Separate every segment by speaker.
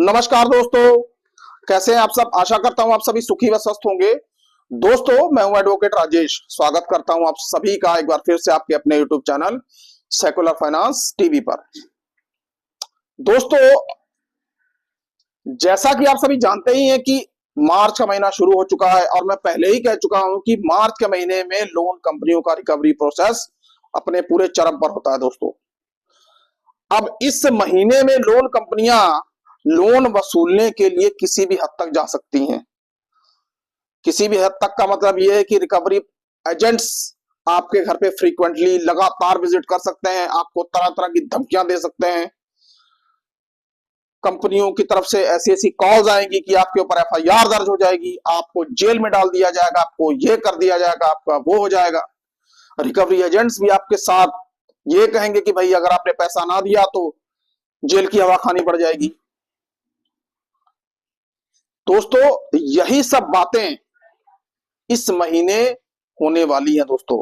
Speaker 1: नमस्कार दोस्तों, कैसे हैं आप सब। आशा करता हूं आप सभी सुखी व स्वस्थ होंगे। दोस्तों, मैं हूं एडवोकेट राजेश। स्वागत करता हूं आप सभी का एक बार फिर से आपके अपने YouTube channel secular finance TV पर। दोस्तों, जैसा कि आप सभी जानते ही हैं कि मार्च का महीना शुरू हो चुका है और मैं पहले ही कह चुका हूं कि मार्च के महीने में लोन कंपनियों का रिकवरी प्रोसेस अपने पूरे चरम पर होता है। दोस्तों, अब इस महीने में लोन कंपनियां लोन वसूलने के लिए किसी भी हद तक जा सकती हैं। किसी भी हद तक का मतलब यह है कि रिकवरी एजेंट्स आपके घर पे फ्रीक्वेंटली लगातार विजिट कर सकते हैं, आपको तरह तरह की धमकियां दे सकते हैं। कंपनियों की तरफ से ऐसी ऐसी कॉल्स आएंगी कि आपके ऊपर एफआईआर दर्ज हो जाएगी, आपको जेल में डाल दिया जाएगा, आपको ये कर दिया जाएगा, आपका वो हो जाएगा। रिकवरी एजेंट्स भी आपके साथ ये कहेंगे कि भाई अगर आपने पैसा ना दिया तो जेल की हवा खानी पड़ जाएगी। दोस्तों, यही सब बातें इस महीने होने वाली है दोस्तों।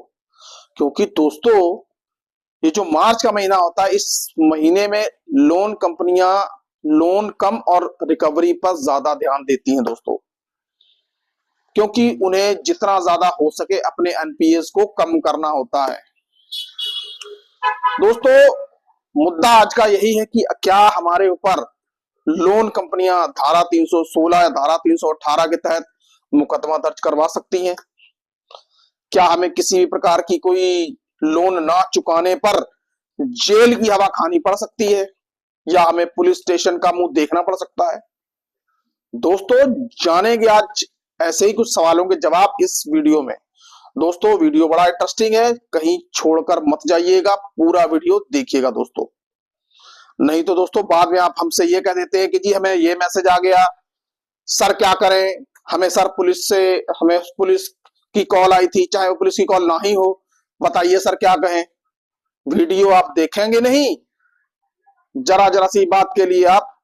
Speaker 1: क्योंकि दोस्तों, ये जो मार्च का महीना होता है, इस महीने में लोन कंपनियां लोन कम और रिकवरी पर ज्यादा ध्यान देती हैं दोस्तों, क्योंकि उन्हें जितना ज्यादा हो सके अपने एनपीएस को कम करना होता है। दोस्तों, मुद्दा आज का यही है कि क्या हमारे ऊपर लोन कंपनियां धारा 316 या धारा 318 के तहत मुकदमा दर्ज करवा सकती हैं। क्या हमें किसी भी प्रकार की कोई लोन ना चुकाने पर जेल की हवा खानी पड़ सकती है, या हमें पुलिस स्टेशन का मुंह देखना पड़ सकता है। दोस्तों, जानेंगे आज ऐसे ही कुछ सवालों के जवाब इस वीडियो में। दोस्तों, वीडियो बड़ा इंटरेस्टिंग है, कहीं छोड़कर मत जाइएगा, पूरा वीडियो देखिएगा दोस्तों। नहीं तो दोस्तों बाद में आप हमसे ये कह देते हैं कि जी हमें ये मैसेज आ गया, सर क्या करें। हमें पुलिस की कॉल आई थी, चाहे वो पुलिस की कॉल ना ही हो, बताइए सर क्या कहें। वीडियो आप देखेंगे नहीं, जरा जरा सी बात के लिए आप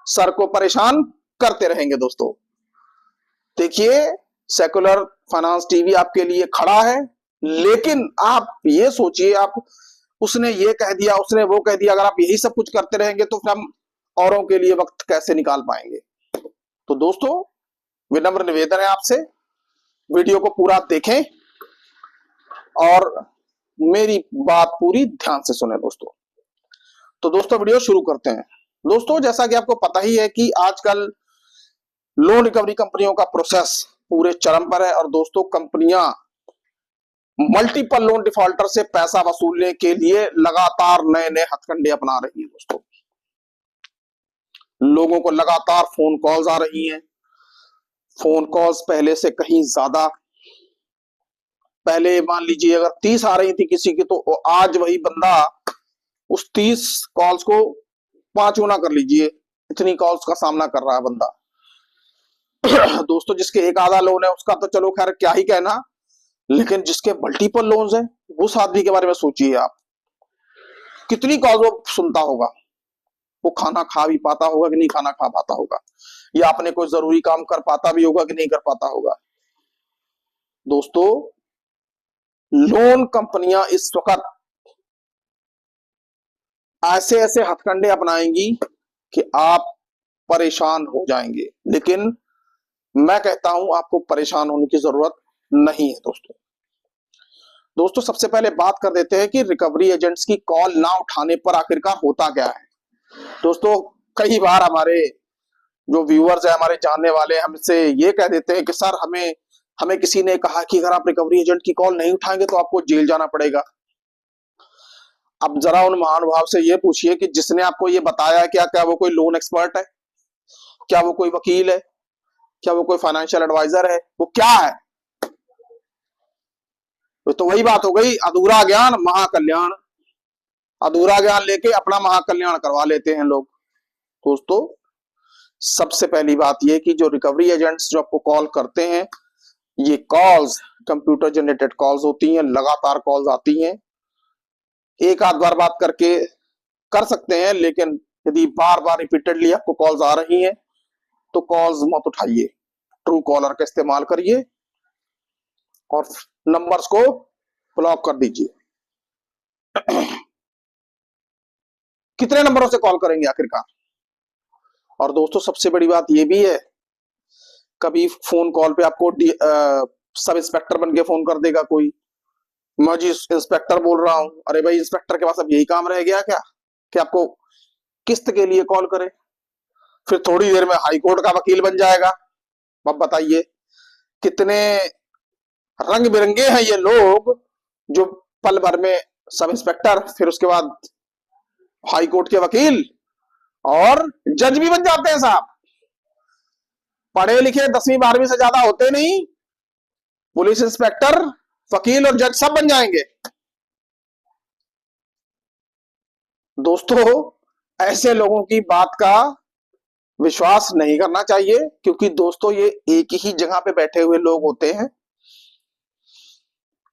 Speaker 1: सर को परेशान करते रहेंगे। दोस्तों देखिए, सेकुलर फाइनेंस टीवी आपके लिए खड़ा है, लेकिन आप ये सोचिए, आप उसने ये कह दिया, उसने वो कह दिया, अगर आप यही सब कुछ करते रहेंगे तो फिर हम औरों के लिए वक्त कैसे निकाल पाएंगे। तो दोस्तों, विनम्र निवेदन है आपसे, वीडियो को पूरा देखें और मेरी बात पूरी ध्यान से सुने दोस्तों। तो दोस्तों, वीडियो शुरू करते हैं। दोस्तों, जैसा कि आपको पता ही है कि आजकल लोन रिकवरी कंपनियों का प्रोसेस पूरे चरम पर है और दोस्तों कंपनियां मल्टीपल लोन डिफॉल्टर से पैसा वसूलने के लिए लगातार नए नए हथकंडे अपना रही है। दोस्तों, लोगों को लगातार फोन कॉल्स आ रही हैं। फोन कॉल्स पहले से कहीं ज्यादा। पहले मान लीजिए अगर 30 आ रही थी किसी की, तो आज वही बंदा उस 30 कॉल्स को 5 गुना कर लीजिए, इतनी कॉल्स का सामना कर रहा है बंदा। दोस्तों, जिसके एक आधा लोन है उसका तो चलो खैर क्या ही कहना, लेकिन जिसके मल्टीपल लोन्स हैं उस आदमी के बारे में सोचिए आप, कितनी कॉल वो सुनता होगा। वो खाना खा भी पाता होगा कि नहीं खाना खा पाता होगा, या अपने कोई जरूरी काम कर पाता भी होगा कि नहीं कर पाता होगा। दोस्तों, लोन कंपनियां इस वक्त ऐसे ऐसे हथकंडे अपनाएंगी कि आप परेशान हो जाएंगे, लेकिन मैं कहता हूं आपको परेशान होने की जरूरत नहीं है। दोस्तों, सबसे पहले बात कर देते हैं कि रिकवरी एजेंट्स की कॉल ना उठाने पर आखिरकार होता क्या है। दोस्तों, कई बार हमारे जो व्यूअर्स है, हमारे जानने वाले हमसे ये कह देते हैं कि सर हमें हमें किसी ने कहा कि अगर आप रिकवरी एजेंट की कॉल नहीं उठाएंगे तो आपको जेल जाना पड़ेगा। अब जरा उन महानुभाव से ये पूछिए कि जिसने आपको ये बताया, क्या वो कोई लोन एक्सपर्ट है, क्या वो कोई वकील है, क्या वो कोई फाइनेंशियल एडवाइजर है, वो क्या है। तो वही बात हो गई, अधूरा ज्ञान महाकल्याण। अधूरा ज्ञान लेके अपना महाकल्याण करवा लेते हैं लोग। दोस्तों, सबसे पहली बात यह कि जो रिकवरी एजेंट्स जो आपको कॉल करते हैं, ये कॉल्स कंप्यूटर जनरेटेड कॉल्स होती हैं, लगातार कॉल्स आती हैं। एक आध बार बात करके कर सकते हैं, लेकिन यदि बार बार रिपीटेडली आपको कॉल्स आ रही हैं तो कॉल्स मत उठाइए। ट्रू कॉलर का इस्तेमाल करिए और नंबर्स को ब्लॉक कर दीजिए। कितने नंबरों से कॉल करेंगे आखिरकार। और दोस्तों सबसे बड़ी बात यह भी है, कभी फोन कॉल पे आपको सब इंस्पेक्टर बन के फोन कर देगा कोई, मैं जी इंस्पेक्टर बोल रहा हूं। अरे भाई इंस्पेक्टर के पास अब यही काम रह गया क्या कि आपको किस्त के लिए कॉल करे? फिर थोड़ी देर में हाई कोर्ट का वकील बन जाएगा। अब बताइए कितने रंग बिरंगे हैं ये लोग, जो पल भर में सब इंस्पेक्टर, फिर उसके बाद हाई कोर्ट के वकील और जज भी बन जाते हैं साहब। पढ़े लिखे 10वीं 12वीं से ज्यादा होते नहीं, पुलिस इंस्पेक्टर, वकील और जज सब बन जाएंगे। दोस्तों ऐसे लोगों की बात का विश्वास नहीं करना चाहिए, क्योंकि दोस्तों ये एक ही जगह पे बैठे हुए लोग होते हैं,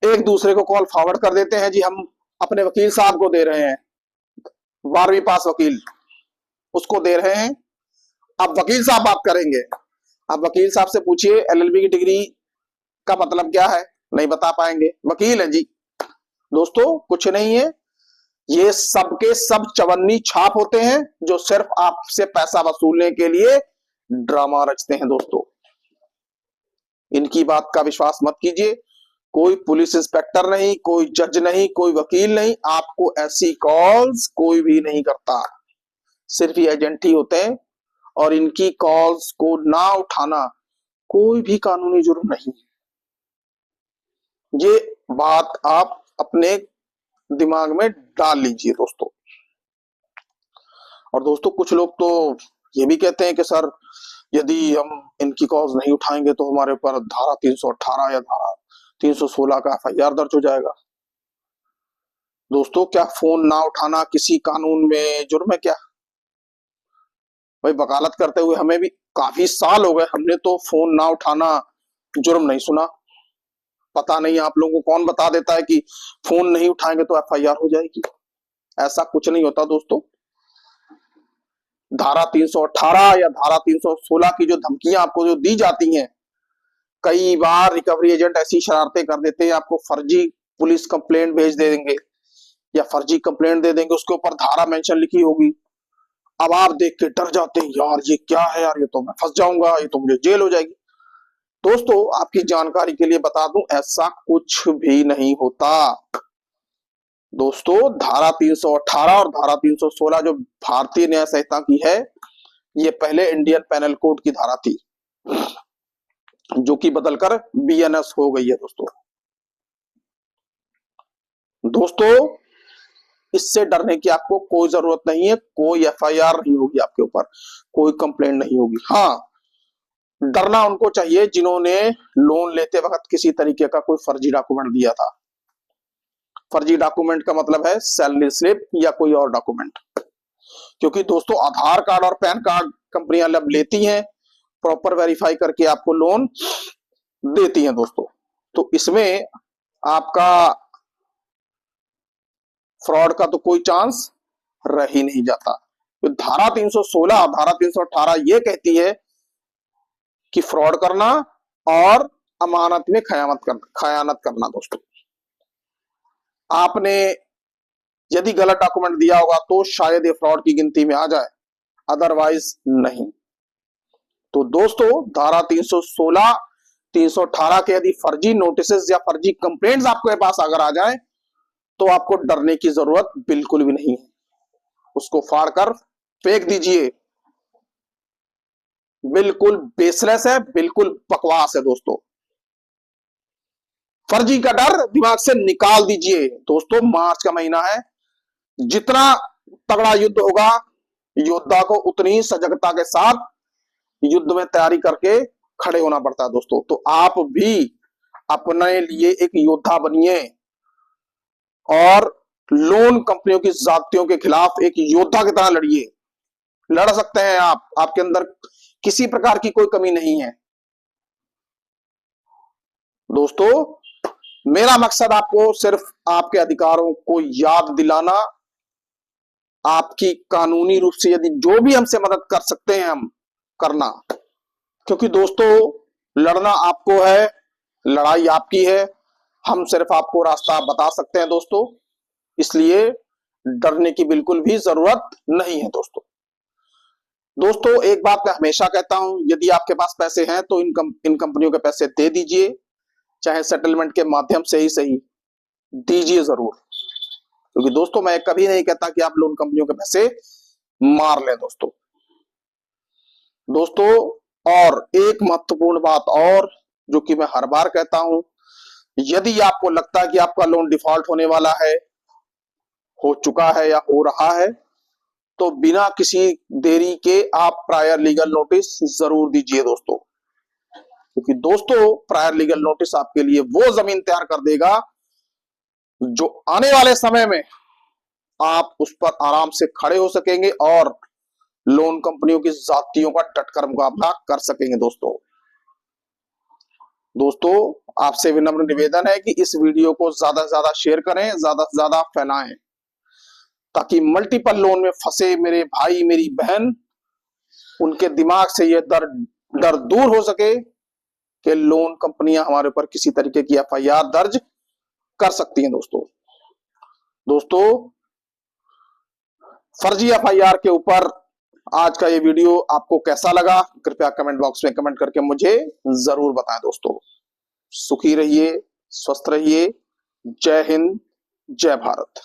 Speaker 1: एक दूसरे को कॉल फॉरवर्ड कर देते हैं, जी हम अपने वकील साहब को दे रहे हैं, 12वीं पास वकील उसको दे रहे हैं, अब वकील साहब बात करेंगे। अब वकील साहब से पूछिए एलएलबी की डिग्री का मतलब क्या है, नहीं बता पाएंगे, वकील है जी। दोस्तों कुछ नहीं है, ये सबके सब चवन्नी छाप होते हैं, जो सिर्फ आपसे पैसा वसूलने के लिए ड्रामा रचते हैं। दोस्तों इनकी बात का विश्वास मत कीजिए, कोई पुलिस इंस्पेक्टर नहीं, कोई जज नहीं, कोई वकील नहीं, आपको ऐसी कॉल्स कोई भी नहीं करता, सिर्फ ये एजेंट ही होते हैं। और इनकी कॉल्स को ना उठाना कोई भी कानूनी जुर्म नहीं, ये बात आप अपने दिमाग में डाल लीजिए दोस्तों। और दोस्तों कुछ लोग तो ये भी कहते हैं कि सर यदि हम इनकी कॉल्स नहीं उठाएंगे तो हमारे ऊपर धारा 318 या धारा 316 का एफआईआर दर्ज हो जाएगा। दोस्तों क्या फोन ना उठाना किसी कानून में जुर्म है क्या? भाई वकालत करते हुए हमें भी काफी साल हो गए, हमने तो फोन ना उठाना जुर्म नहीं सुना। पता नहीं आप लोगों को कौन बता देता है कि फोन नहीं उठाएंगे तो एफआईआर हो जाएगी। ऐसा कुछ नहीं होता दोस्तों। धारा 318 या धारा 316 की जो धमकियां आपको जो दी जाती हैं, कई बार रिकवरी एजेंट ऐसी शरारतें कर देते हैं, आपको फर्जी पुलिस कंप्लेंट भेज देंगे या फर्जी कंप्लेंट दे देंगे, उसके ऊपर धारा मेंशन लिखी होगी। अब आप देख के डर जाते हैं, यार ये क्या है यार, ये तो मैं फंस जाऊंगा, ये तो मुझे जेल हो जाएगी। दोस्तों आपकी जानकारी के लिए बता दूं, ऐसा कुछ भी नहीं होता। दोस्तों धारा 318 और धारा 316 जो भारतीय न्याय संहिता की है, ये पहले इंडियन पेनल कोड की धारा थी, जो कि बदलकर बीएनएस हो गई है। दोस्तों इससे डरने की आपको कोई जरूरत नहीं है, कोई एफआईआर नहीं होगी आपके ऊपर, कोई कंप्लेंट नहीं होगी। हाँ डरना उनको चाहिए जिन्होंने लोन लेते वक्त किसी तरीके का कोई फर्जी डॉक्यूमेंट दिया था। फर्जी डॉक्यूमेंट का मतलब है सैलरी स्लिप या कोई और डॉक्यूमेंट, क्योंकि दोस्तों आधार कार्ड और पैन कार्ड कंपनियां जब लेती हैं, प्रॉपर वेरीफाई करके आपको लोन देती हैं दोस्तों, तो इसमें आपका फ्रॉड का तो कोई चांस रह ही नहीं जाता। तो धारा 316 धारा 318 ये कहती है कि फ्रॉड करना और अमानत में खयानत करना। दोस्तों आपने यदि गलत डॉक्यूमेंट दिया होगा तो शायद ये फ्रॉड की गिनती में आ जाए, अदरवाइज नहीं। तो दोस्तों धारा 316 318 के यदि फर्जी नोटिस या फर्जी कंप्लेंट्स आपके पास अगर आ जाए, तो आपको डरने की जरूरत बिल्कुल भी नहीं है, उसको फाड़कर फेंक दीजिए। बिल्कुल बेसलेस है, बिल्कुल बकवास है दोस्तों। फर्जी का डर दिमाग से निकाल दीजिए। दोस्तों मार्च का महीना है, जितना तगड़ा युद्ध होगा, योद्धा को उतनी ही सजगता के साथ युद्ध में तैयारी करके खड़े होना पड़ता है दोस्तों। तो आप भी अपने लिए एक योद्धा बनिए और लोन कंपनियों की जातियों के खिलाफ एक योद्धा की तरह लड़िए। लड़ सकते हैं आप, आपके अंदर किसी प्रकार की कोई कमी नहीं है। दोस्तों मेरा मकसद आपको सिर्फ आपके अधिकारों को याद दिलाना, आपकी कानूनी रूप से यदि जो भी हमसे मदद कर सकते हैं हम करना, क्योंकि दोस्तों लड़ना आपको है, लड़ाई आपकी है, हम सिर्फ आपको रास्ता बता सकते हैं दोस्तों। इसलिए डरने की बिल्कुल भी जरूरत नहीं है दोस्तों। दोस्तों एक बात मैं हमेशा कहता हूं, यदि आपके पास पैसे हैं तो इन कंपनियों के पैसे दे दीजिए, चाहे सेटलमेंट के माध्यम से ही सही, दीजिए जरूर। क्योंकि दोस्तों मैं कभी नहीं कहता कि आप लोन कंपनियों के पैसे मार लें दोस्तों। दोस्तों और एक महत्वपूर्ण बात और, जो कि मैं हर बार कहता हूं, यदि आपको लगता है कि आपका लोन डिफॉल्ट होने वाला है, हो चुका है या हो रहा है, तो बिना किसी देरी के आप प्रायर लीगल नोटिस जरूर दीजिए दोस्तों। क्योंकि दोस्तों प्रायर लीगल नोटिस आपके लिए वो जमीन तैयार कर देगा जो आने वाले समय में आप उस पर आराम से खड़े हो सकेंगे और लोन कंपनियों की जातियों का डटकर मुकाबला कर सकेंगे दोस्तों। दोस्तों आपसे विनम्र निवेदन है कि इस वीडियो को ज्यादा से ज्यादा शेयर करें, ज्यादा से ज्यादा फैलाएं, ताकि मल्टीपल लोन में फंसे मेरे भाई मेरी बहन, उनके दिमाग से यह डर दूर हो सके कि लोन कंपनियां हमारे ऊपर किसी तरीके की एफआईआर दर्ज कर सकती हैं दोस्तों। दोस्तों फर्जी एफआईआर के ऊपर आज का ये वीडियो आपको कैसा लगा, कृपया कमेंट बॉक्स में कमेंट करके मुझे जरूर बताएं दोस्तों। सुखी रहिए, स्वस्थ रहिए। जय हिंद, जय भारत।